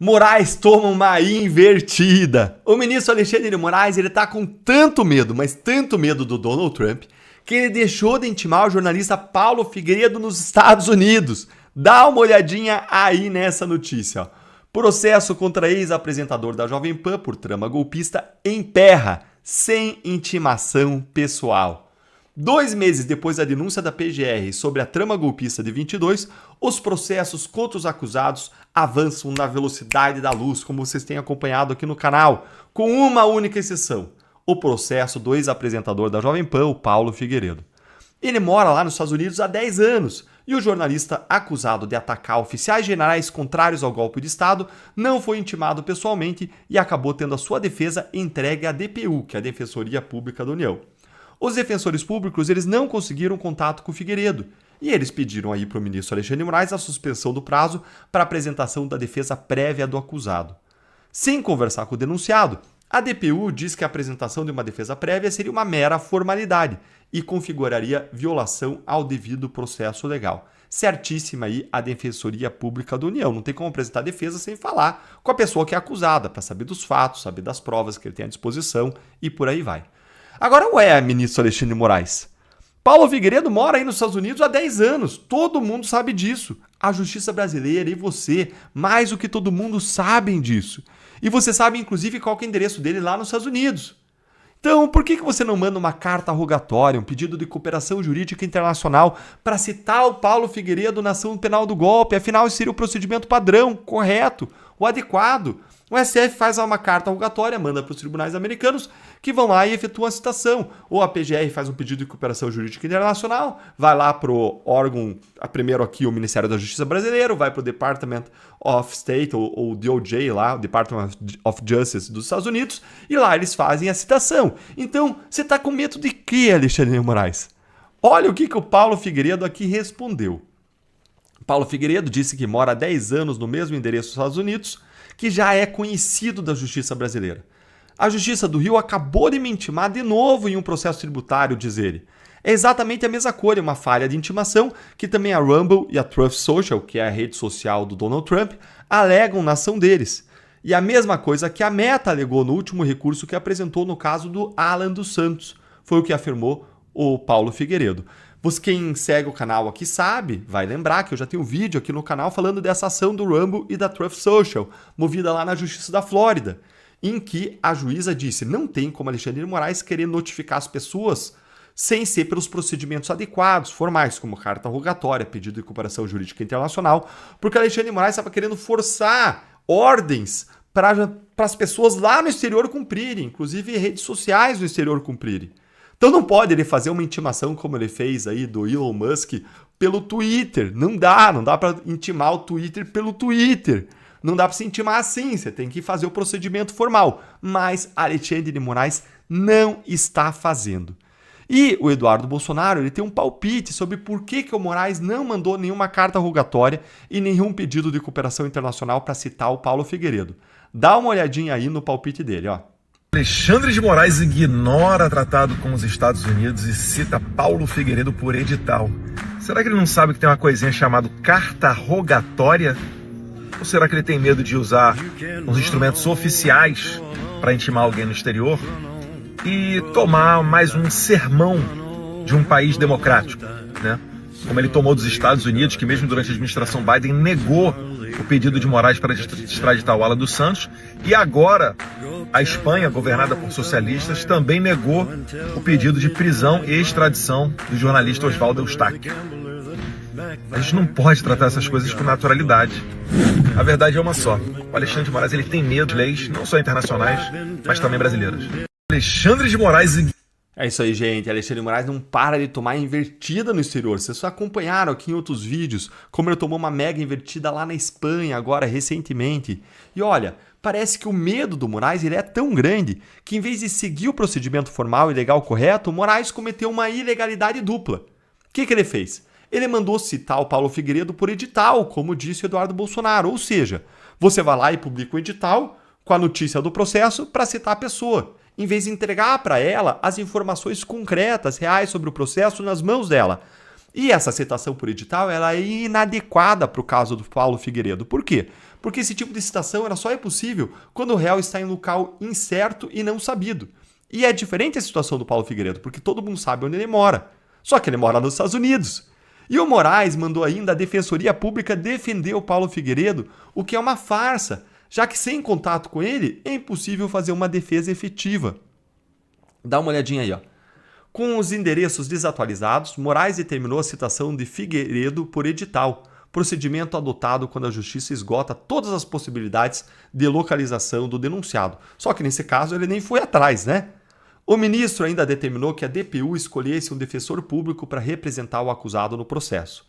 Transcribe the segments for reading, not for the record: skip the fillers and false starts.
Moraes toma uma invertida. O ministro Alexandre de Moraes, ele tá com tanto medo, mas tanto medo do Donald Trump, que ele deixou de intimar o jornalista Paulo Figueiredo nos Estados Unidos. Dá uma olhadinha aí nessa notícia, ó. Processo contra ex-apresentador da Jovem Pan por trama golpista emperra, sem intimação pessoal. 2 meses depois da denúncia da PGR sobre a trama golpista de 22, os processos contra os acusados avançam na velocidade da luz, como vocês têm acompanhado aqui no canal, com uma única exceção: o processo do ex-apresentador da Jovem Pan, o Paulo Figueiredo. Ele mora lá nos Estados Unidos há 10 anos e o jornalista acusado de atacar oficiais generais contrários ao golpe de Estado não foi intimado pessoalmente e acabou tendo a sua defesa entregue à DPU, que é a Defensoria Pública da União. Os defensores públicos eles não conseguiram contato com o Figueiredo e eles pediram aí para o ministro Alexandre de Moraes a suspensão do prazo para apresentação da defesa prévia do acusado. Sem conversar com o denunciado, a DPU diz que a apresentação de uma defesa prévia seria uma mera formalidade e configuraria violação ao devido processo legal. Certíssima aí a Defensoria Pública da União. Não tem como apresentar defesa sem falar com a pessoa que é acusada, para saber dos fatos, saber das provas que ele tem à disposição e por aí vai. Agora, ministro Alexandre de Moraes, Paulo Figueiredo mora aí nos Estados Unidos há 10 anos. Todo mundo sabe disso. A justiça brasileira e você, mais do que todo mundo, sabem disso. E você sabe, inclusive, qual que é o endereço dele lá nos Estados Unidos. Então, por que você não manda uma carta rogatória, um pedido de cooperação jurídica internacional para citar o Paulo Figueiredo na ação penal do golpe? Afinal, esse seria o procedimento padrão, correto, o adequado. O STF faz uma carta rogatória, manda para os tribunais americanos, que vão lá e efetuam a citação. Ou a PGR faz um pedido de cooperação jurídica internacional, vai lá para o órgão, primeiro aqui o Ministério da Justiça brasileiro, vai para o Department of State, ou DOJ lá, o Department of Justice dos Estados Unidos, e lá eles fazem a citação. Então, você está com medo de quê, Alexandre de Moraes? Olha o que o Paulo Figueiredo aqui respondeu. Paulo Figueiredo disse que mora há 10 anos no mesmo endereço dos Estados Unidos, que já é conhecido da justiça brasileira. A Justiça do Rio acabou de me intimar de novo em um processo tributário, diz ele. É exatamente a mesma coisa, uma falha de intimação que também a Rumble e a Truth Social, que é a rede social do Donald Trump, alegam na ação deles. E a mesma coisa que a Meta alegou no último recurso que apresentou no caso do Alan dos Santos, foi o que afirmou o Paulo Figueiredo. Quem segue o canal aqui sabe, vai lembrar que eu já tenho um vídeo aqui no canal falando dessa ação do Rumble e da Truth Social, movida lá na Justiça da Flórida, em que a juíza disse: não tem como Alexandre de Moraes querer notificar as pessoas sem ser pelos procedimentos adequados, formais, como carta rogatória, pedido de cooperação jurídica internacional, porque Alexandre de Moraes estava querendo forçar ordens para as pessoas lá no exterior cumprirem, inclusive redes sociais no exterior cumprirem. Então não pode ele fazer uma intimação como ele fez aí do Elon Musk pelo Twitter. Não dá para intimar o Twitter pelo Twitter. Não dá para se intimar assim, você tem que fazer o procedimento formal. Mas Alexandre de Moraes não está fazendo. E o Eduardo Bolsonaro ele tem um palpite sobre por que o Moraes não mandou nenhuma carta rogatória e nenhum pedido de cooperação internacional para citar o Paulo Figueiredo. Dá uma olhadinha aí no palpite dele, ó. Alexandre de Moraes ignora tratado com os Estados Unidos e cita Paulo Figueiredo por edital. Será que ele não sabe que tem uma coisinha chamada carta rogatória? Ou será que ele tem medo de usar os instrumentos oficiais para intimar alguém no exterior e tomar mais um sermão de um país democrático, né? Como ele tomou dos Estados Unidos, que mesmo durante a administração Biden negou o pedido de Moraes para extraditar o Alan dos Santos, e agora a Espanha, governada por socialistas, também negou o pedido de prisão e extradição do jornalista Oswaldo Eustáquio. A gente não pode tratar essas coisas com naturalidade. A verdade é uma só: o Alexandre de Moraes ele tem medo de leis, não só internacionais, mas também brasileiras. Alexandre de Moraes... É isso aí, gente. Alexandre de Moraes não para de tomar invertida no exterior. Vocês só acompanharam aqui em outros vídeos como ele tomou uma mega invertida lá na Espanha, agora, recentemente. E olha, parece que o medo do Moraes ele é tão grande que, em vez de seguir o procedimento formal e legal correto, o Moraes cometeu uma ilegalidade dupla. O que ele fez? Ele mandou citar o Paulo Figueiredo por edital, como disse o Eduardo Bolsonaro. Ou seja, você vai lá e publica o edital com a notícia do processo para citar a pessoa, em vez de entregar para ela as informações concretas, reais sobre o processo nas mãos dela. E essa citação por edital ela é inadequada para o caso do Paulo Figueiredo. Por quê? Porque esse tipo de citação ela só é possível quando o réu está em local incerto e não sabido. E é diferente a situação do Paulo Figueiredo, porque todo mundo sabe onde ele mora. Só que ele mora nos Estados Unidos. E o Moraes mandou ainda a Defensoria Pública defender o Paulo Figueiredo, o que é uma farsa, já que sem contato com ele é impossível fazer uma defesa efetiva. Dá uma olhadinha aí, ó. Com os endereços desatualizados, Moraes determinou a citação de Figueiredo por edital, procedimento adotado quando a justiça esgota todas as possibilidades de localização do denunciado. Só que nesse caso ele nem foi atrás, né? O ministro ainda determinou que a DPU escolhesse um defensor público para representar o acusado no processo.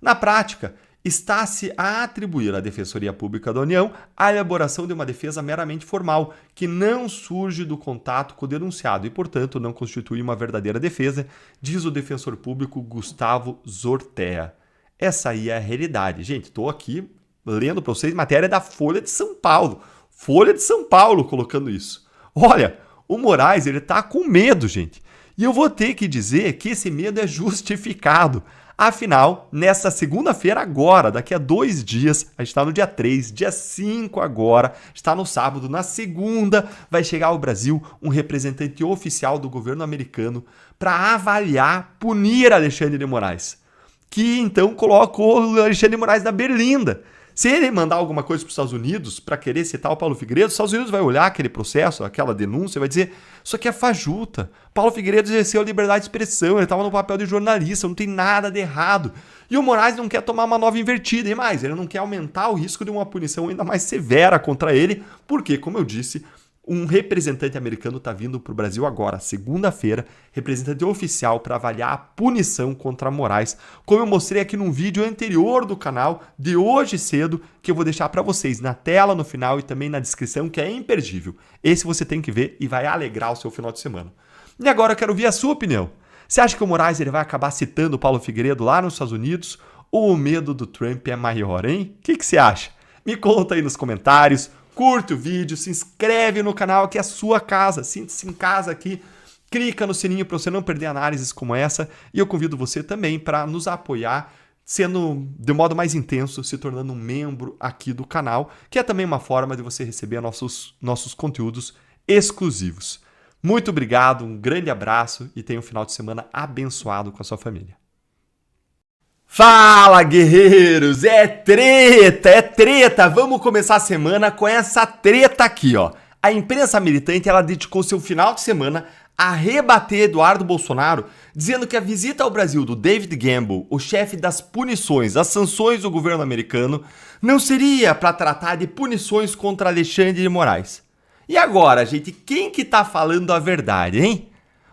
Na prática, está-se a atribuir à Defensoria Pública da União a elaboração de uma defesa meramente formal, que não surge do contato com o denunciado e, portanto, não constitui uma verdadeira defesa, diz o defensor público Gustavo Zortea. Essa aí é a realidade. Gente, estou aqui lendo para vocês matéria da Folha de São Paulo. Folha de São Paulo colocando isso. Olha, o Moraes ele tá com medo, gente. E eu vou ter que dizer que esse medo é justificado. Afinal, nesta segunda-feira agora, daqui a 2 dias, a gente está no dia 3, dia 5 agora, está no sábado, na segunda vai chegar ao Brasil um representante oficial do governo americano para avaliar, punir Alexandre de Moraes, que então colocou o Alexandre de Moraes na berlinda. Se ele mandar alguma coisa para os Estados Unidos para querer citar o Paulo Figueiredo, os Estados Unidos vai olhar aquele processo, aquela denúncia e vai dizer: isso aqui é fajuta. Paulo Figueiredo exerceu a liberdade de expressão, ele estava no papel de jornalista, não tem nada de errado. E o Moraes não quer tomar uma nova invertida, e mais, ele não quer aumentar o risco de uma punição ainda mais severa contra ele, porque, como eu disse, um representante americano está vindo para o Brasil agora, segunda-feira, representante oficial para avaliar a punição contra Moraes, como eu mostrei aqui num vídeo anterior do canal, de hoje cedo, que eu vou deixar para vocês na tela, no final e também na descrição, que é imperdível. Esse você tem que ver e vai alegrar o seu final de semana. E agora eu quero ouvir a sua opinião. Você acha que o Moraes ele vai acabar citando o Paulo Figueiredo lá nos Estados Unidos, ou o medo do Trump é maior, hein? O que você acha? Me conta aí nos comentários. Curte o vídeo, se inscreve no canal, que é a sua casa, sinta-se em casa aqui, clica no sininho para você não perder análises como essa e eu convido você também para nos apoiar, sendo de modo mais intenso, se tornando um membro aqui do canal, que é também uma forma de você receber nossos conteúdos exclusivos. Muito obrigado, um grande abraço e tenha um final de semana abençoado com a sua família. Fala, guerreiros! É treta! Vamos começar a semana com essa treta aqui, ó. A imprensa militante, ela dedicou seu final de semana a rebater Eduardo Bolsonaro, dizendo que a visita ao Brasil do David Gamble, o chefe das punições, das sanções do governo americano, não seria para tratar de punições contra Alexandre de Moraes. E agora, gente, quem que tá falando a verdade, hein?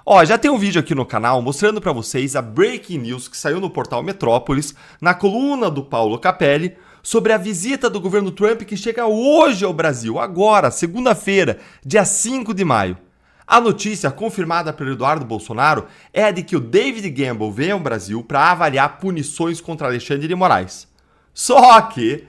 Ó, já tem um vídeo aqui no canal mostrando para vocês a breaking news que saiu no portal Metrópolis, na coluna do Paulo Capelli, sobre a visita do governo Trump que chega hoje ao Brasil, agora, segunda-feira, dia 5 de maio. A notícia confirmada pelo Eduardo Bolsonaro é a de que o David Gamble vem ao Brasil para avaliar punições contra Alexandre de Moraes. Só que,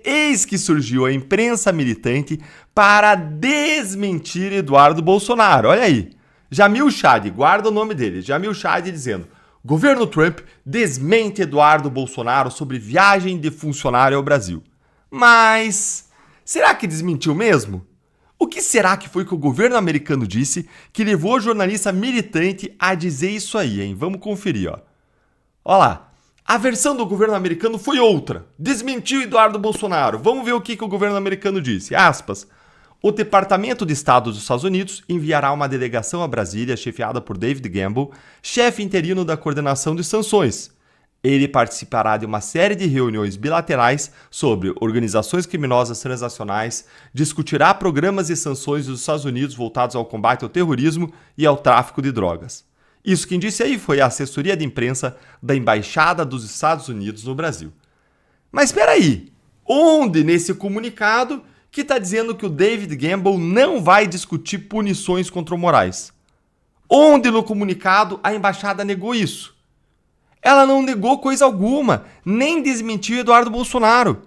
eis que surgiu a imprensa militante para desmentir Eduardo Bolsonaro. Olha aí. Jamil Chad, guarda o nome dele, Jamil Chad dizendo: governo Trump desmente Eduardo Bolsonaro sobre viagem de funcionário ao Brasil. Mas será que desmentiu mesmo? O que será que foi que o governo americano disse que levou o jornalista militante a dizer isso aí, hein? Vamos conferir, ó. Olha lá, a versão do governo americano foi outra. Desmentiu Eduardo Bolsonaro. Vamos ver o que o governo americano disse. Aspas. O Departamento de Estado dos Estados Unidos enviará uma delegação a Brasília, chefiada por David Gamble, chefe interino da coordenação de sanções. Ele participará de uma série de reuniões bilaterais sobre organizações criminosas transnacionais, discutirá programas e sanções dos Estados Unidos voltados ao combate ao terrorismo e ao tráfico de drogas. Isso quem disse aí foi a assessoria de imprensa da Embaixada dos Estados Unidos no Brasil. Mas espera aí, onde nesse comunicado que está dizendo que o David Gamble não vai discutir punições contra o Moraes? Onde no comunicado a embaixada negou isso? Ela não negou coisa alguma, nem desmentiu Eduardo Bolsonaro.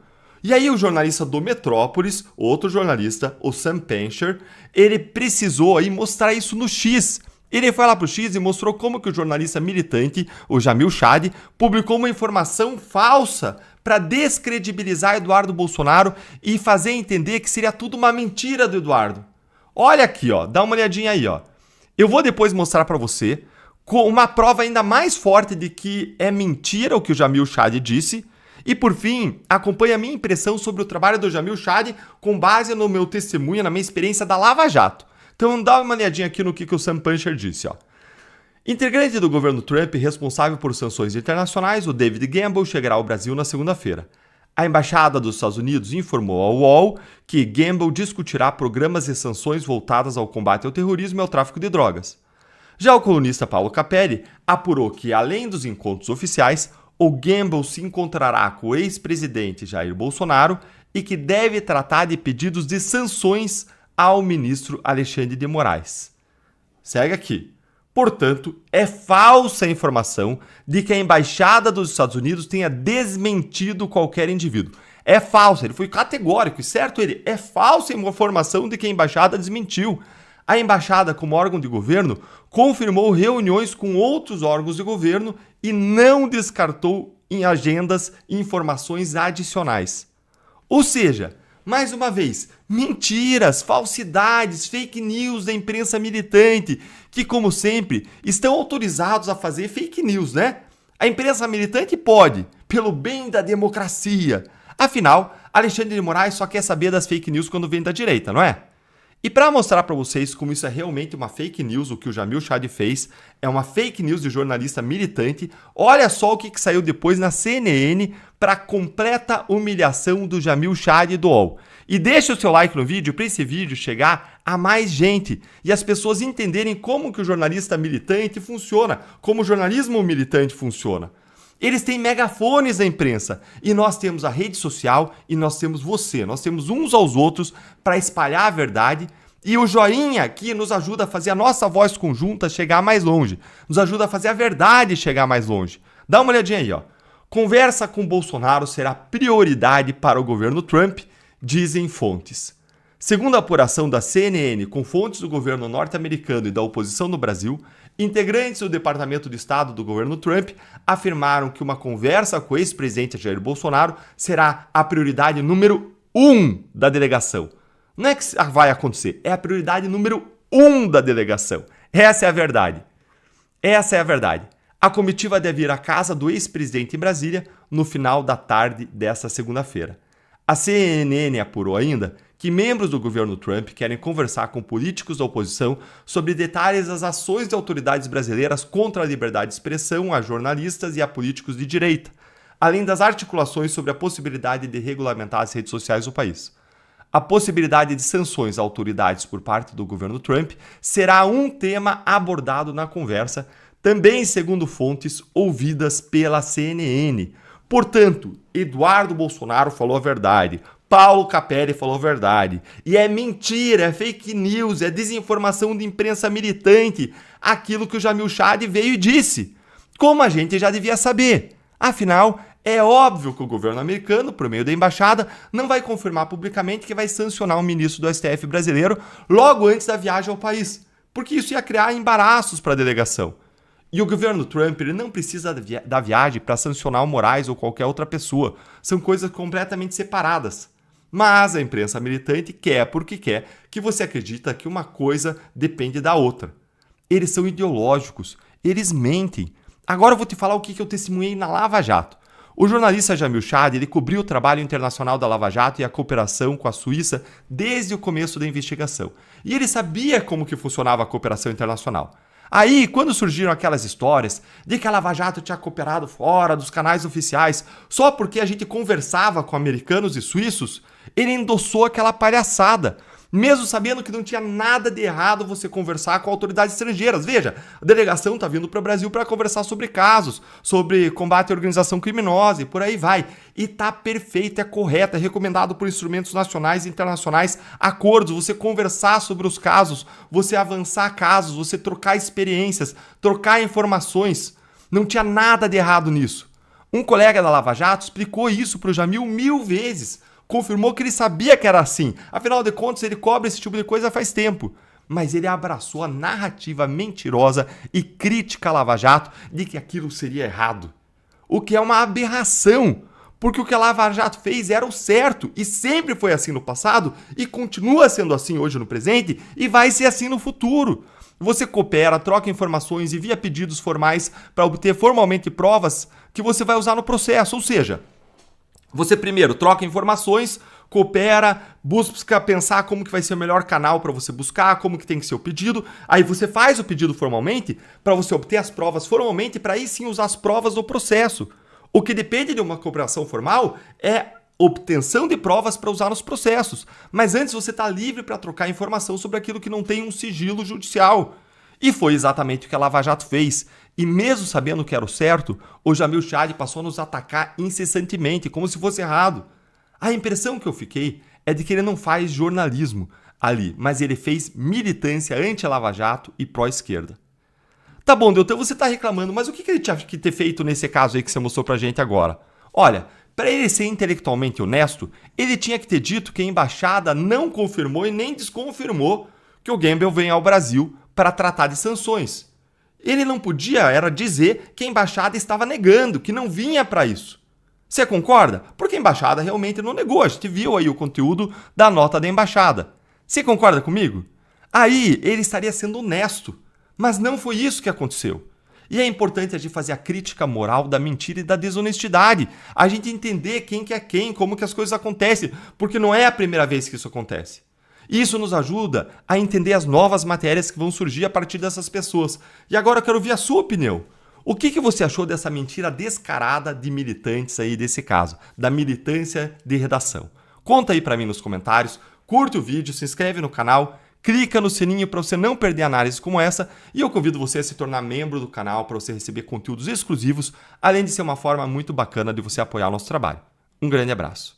E aí o jornalista do Metrópolis, outro jornalista, o Sam Pencher, ele precisou aí mostrar isso no X, Ele foi lá pro X e mostrou como que o jornalista militante, o Jamil Chad, publicou uma informação falsa para descredibilizar Eduardo Bolsonaro e fazer entender que seria tudo uma mentira do Eduardo. Olha aqui, ó, dá uma olhadinha aí, ó. Eu vou depois mostrar para você com uma prova ainda mais forte de que é mentira o que o Jamil Chad disse. E por fim, acompanhe a minha impressão sobre o trabalho do Jamil Chad com base no meu testemunho, na minha experiência da Lava Jato. Então dá uma olhadinha aqui no que o Sam Puncher disse, ó. Integrante do governo Trump responsável por sanções internacionais, o David Gamble chegará ao Brasil na segunda-feira. A Embaixada dos Estados Unidos informou ao UOL que Gamble discutirá programas e sanções voltadas ao combate ao terrorismo e ao tráfico de drogas. Já o colunista Paulo Capelli apurou que, além dos encontros oficiais, o Gamble se encontrará com o ex-presidente Jair Bolsonaro e que deve tratar de pedidos de sanções ao ministro Alexandre de Moraes. Segue aqui. Portanto, é falsa a informação de que a Embaixada dos Estados Unidos tenha desmentido qualquer indivíduo. É falso, ele foi categórico, certo ele? É falsa a informação de que a Embaixada desmentiu. A Embaixada, como órgão de governo, confirmou reuniões com outros órgãos de governo e não descartou em agendas informações adicionais. Ou seja, mais uma vez, mentiras, falsidades, fake news da imprensa militante, que, como sempre, estão autorizados a fazer fake news, né? A imprensa militante pode, pelo bem da democracia. Afinal, Alexandre de Moraes só quer saber das fake news quando vem da direita, não é? E para mostrar para vocês como isso é realmente uma fake news, o que o Jamil Chad fez é uma fake news de jornalista militante, olha só o que saiu depois na CNN para completa humilhação do Jamil Chad do UOL. E deixa o seu like no vídeo para esse vídeo chegar a mais gente e as pessoas entenderem como que o jornalista militante funciona, como o jornalismo militante funciona. Eles têm megafones da imprensa e nós temos a rede social e nós temos você. Nós temos uns aos outros para espalhar a verdade e o joinha aqui nos ajuda a fazer a nossa voz conjunta chegar mais longe. Nos ajuda a fazer a verdade chegar mais longe. Dá uma olhadinha aí, ó. Conversa com Bolsonaro será prioridade para o governo Trump, dizem fontes. Segundo a apuração da CNN com fontes do governo norte-americano e da oposição no Brasil, integrantes do Departamento de Estado do governo Trump afirmaram que uma conversa com o ex-presidente Jair Bolsonaro será a prioridade número 1 da delegação. Não é que vai acontecer, é a prioridade número 1 da delegação. Essa é a verdade. Essa é a verdade. A comitiva deve ir à casa do ex-presidente em Brasília no final da tarde desta segunda-feira. A CNN apurou ainda que membros do governo Trump querem conversar com políticos da oposição sobre detalhes das ações de autoridades brasileiras contra a liberdade de expressão a jornalistas e a políticos de direita, além das articulações sobre a possibilidade de regulamentar as redes sociais do país. A possibilidade de sanções a autoridades por parte do governo Trump será um tema abordado na conversa, também segundo fontes ouvidas pela CNN. Portanto, Eduardo Bolsonaro falou a verdade, Paulo Capelli falou a verdade. E é mentira, é fake news, é desinformação de imprensa militante, aquilo que o Jamil Chad veio e disse. Como a gente já devia saber. Afinal, é óbvio que o governo americano, por meio da embaixada, não vai confirmar publicamente que vai sancionar um ministro do STF brasileiro logo antes da viagem ao país, porque isso ia criar embaraços para a delegação. E o governo Trump ele não precisa da viagem para sancionar o Moraes ou qualquer outra pessoa. São coisas completamente separadas. Mas a imprensa militante quer porque quer que você acredita que uma coisa depende da outra. Eles são ideológicos, eles mentem. Agora eu vou te falar o que eu testemunhei na Lava Jato. O jornalista Jamil Chad ele cobriu o trabalho internacional da Lava Jato e a cooperação com a Suíça desde o começo da investigação. E ele sabia como que funcionava a cooperação internacional. Aí, quando surgiram aquelas histórias de que a Lava Jato tinha cooperado fora dos canais oficiais só porque a gente conversava com americanos e suíços, ele endossou aquela palhaçada, mesmo sabendo que não tinha nada de errado você conversar com autoridades estrangeiras. Veja, a delegação está vindo para o Brasil para conversar sobre casos, sobre combate à organização criminosa e por aí vai. E está perfeito, é correto, é recomendado por instrumentos nacionais e internacionais, acordos, você conversar sobre os casos, você avançar casos, você trocar experiências, trocar informações. Não tinha nada de errado nisso. Um colega da Lava Jato explicou isso para o Jamil 1000 vezes. Confirmou que ele sabia que era assim. Afinal de contas, ele cobre esse tipo de coisa faz tempo. mas ele abraçou a narrativa mentirosa e crítica à Lava Jato de que aquilo seria errado. O que é uma aberração, porque o que a Lava Jato fez era o certo e sempre foi assim no passado e continua sendo assim hoje no presente e vai ser assim no futuro. Você coopera, troca informações, envia pedidos formais para obter formalmente provas que você vai usar no processo, ou seja, você primeiro troca informações, coopera, busca pensar como que vai ser o melhor canal para você buscar, como que tem que ser o pedido, aí você faz o pedido formalmente para você obter as provas formalmente para aí sim usar as provas do processo. O que depende de uma cooperação formal é obtenção de provas para usar nos processos, mas antes você está livre para trocar informação sobre aquilo que não tem um sigilo judicial. E foi exatamente o que a Lava Jato fez. E mesmo sabendo que era o certo, o Jamil Chad passou a nos atacar incessantemente, como se fosse errado. A impressão que eu fiquei é de que ele não faz jornalismo ali, mas ele fez militância anti-Lava Jato e pró-esquerda. Tá bom, Deltan, você tá reclamando, mas o que ele tinha que ter feito nesse caso aí que você mostrou pra gente agora? Olha, para ele ser intelectualmente honesto, ele tinha que ter dito que a embaixada não confirmou e nem desconfirmou que o Gamble vem ao Brasil para tratar de sanções. Ele não podia era dizer que a embaixada estava negando, que não vinha para isso. Você concorda? Porque a embaixada realmente não negou, a gente viu aí o conteúdo da nota da embaixada. Você concorda comigo? Aí ele estaria sendo honesto, mas não foi isso que aconteceu. E é importante a gente fazer a crítica moral da mentira e da desonestidade, a gente entender quem que é quem, como que as coisas acontecem, porque não é a primeira vez que isso acontece. Isso nos ajuda a entender as novas matérias que vão surgir a partir dessas pessoas. E agora eu quero ouvir a sua opinião. O que você achou dessa mentira descarada de militantes aí desse caso, da militância de redação? Conta aí pra mim nos comentários, curte o vídeo, se inscreve no canal, clica no sininho para você não perder análises como essa e eu convido você a se tornar membro do canal para você receber conteúdos exclusivos, além de ser uma forma muito bacana de você apoiar o nosso trabalho. Um grande abraço.